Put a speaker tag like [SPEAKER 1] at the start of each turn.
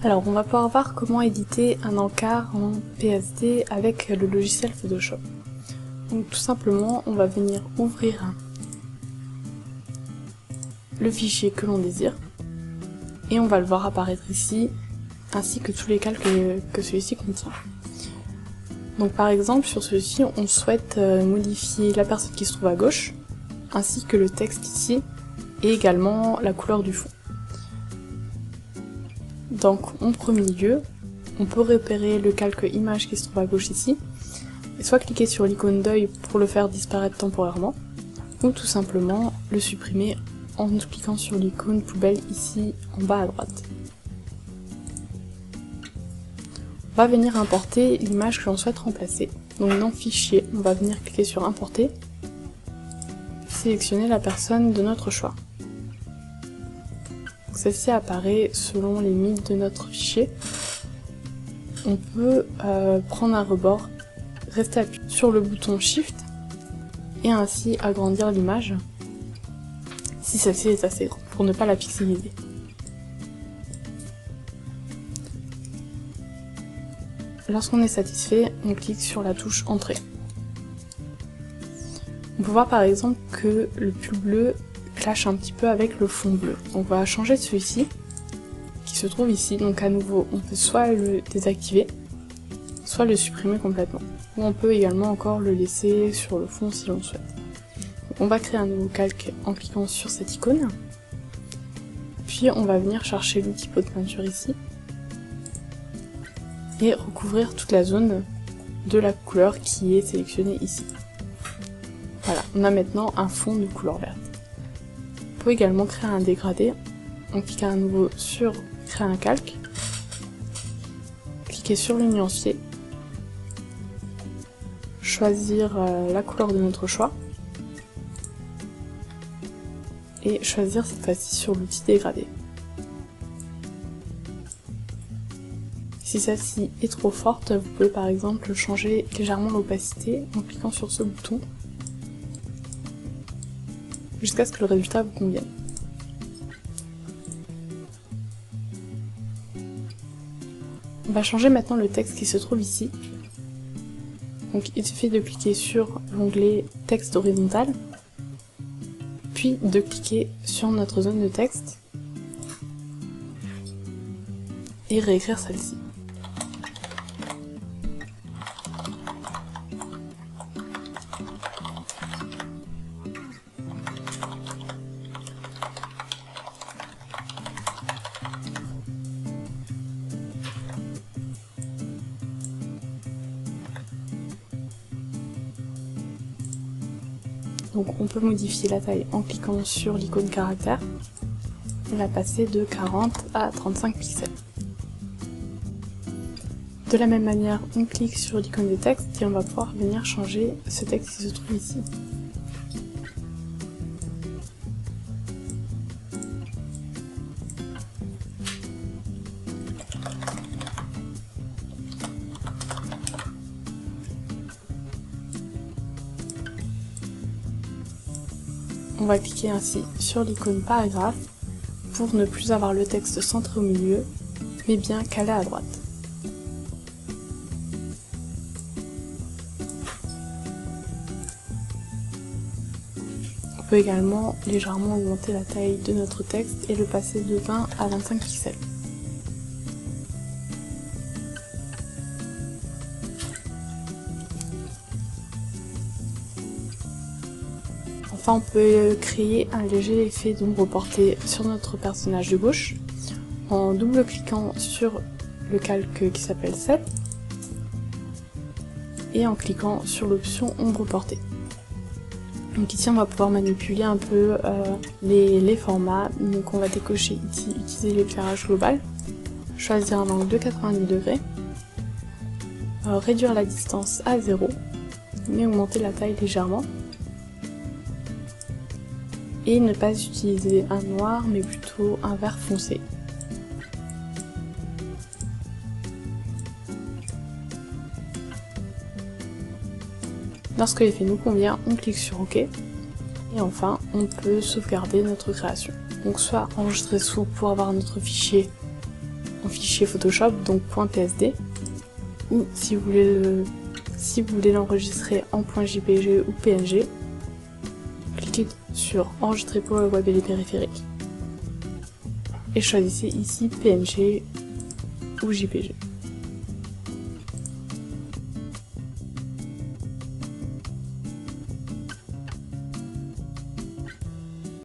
[SPEAKER 1] Alors on va pouvoir voir comment éditer un encart en PSD avec le logiciel Photoshop. Donc tout simplement on va venir ouvrir le fichier que l'on désire et on va le voir apparaître ici ainsi que tous les calques que celui-ci contient. Donc par exemple sur celui-ci on souhaite modifier la personne qui se trouve à gauche ainsi que le texte ici et également la couleur du fond. Donc en premier lieu, on peut repérer le calque image qui se trouve à gauche ici, et soit cliquer sur l'icône d'œil pour le faire disparaître temporairement, ou tout simplement le supprimer en cliquant sur l'icône poubelle ici en bas à droite. On va venir importer l'image que l'on souhaite remplacer. Donc dans Fichier, on va venir cliquer sur Importer, sélectionner la personne de notre choix. Celle-ci apparaît selon les limites de notre fichier. On peut prendre un rebord, rester appuyé sur le bouton Shift et ainsi agrandir l'image si celle-ci est assez grande pour ne pas la pixeliser. Lorsqu'on est satisfait, on clique sur la touche Entrée. On peut voir par exemple que le pull bleu clash un petit peu avec le fond bleu. Donc on va changer celui-ci, qui se trouve ici. Donc à nouveau, on peut soit le désactiver, soit le supprimer complètement. Ou on peut également encore le laisser sur le fond si l'on souhaite. Donc on va créer un nouveau calque en cliquant sur cette icône. Puis on va venir chercher l'outil pot de peinture ici. Et recouvrir toute la zone de la couleur qui est sélectionnée ici. Voilà, on a maintenant un fond de couleur verte. On peut également créer un dégradé en cliquant à nouveau sur créer un calque, cliquer sur le nuancier, choisir la couleur de notre choix et choisir cette fois-ci sur l'outil dégradé. Si celle-ci est trop forte, vous pouvez par exemple changer légèrement l'opacité en cliquant sur ce bouton jusqu'à ce que le résultat vous convienne. On va changer maintenant le texte qui se trouve ici. Donc il suffit de cliquer sur l'onglet texte horizontal, puis de cliquer sur notre zone de texte et réécrire celle-ci. Donc on peut modifier la taille en cliquant sur l'icône caractère et la passer de 40 à 35 pixels. De la même manière, on clique sur l'icône de texte et on va pouvoir venir changer ce texte qui se trouve ici. On va cliquer ainsi sur l'icône paragraphe pour ne plus avoir le texte centré au milieu, mais bien calé à droite. On peut également légèrement augmenter la taille de notre texte et le passer de 20 à 25 pixels. Enfin, on peut créer un léger effet d'ombre portée sur notre personnage de gauche en double-cliquant sur le calque qui s'appelle Set et en cliquant sur l'option ombre portée. Donc ici on va pouvoir manipuler un peu les formats, donc on va décocher ici utiliser l'éclairage global, choisir un angle de 90 degrés, réduire la distance à 0, mais augmenter la taille légèrement. Et ne pas utiliser un noir mais plutôt un vert foncé. Lorsque l'effet nous convient, on clique sur OK. Et enfin, on peut sauvegarder notre création. Donc soit enregistrer sous pour avoir notre fichier en fichier Photoshop, donc .psd, ou si vous voulez l'enregistrer en .jpg ou PNG, cliquez sur enregistrer pour le web et les périphériques et choisissez ici PNG ou JPG.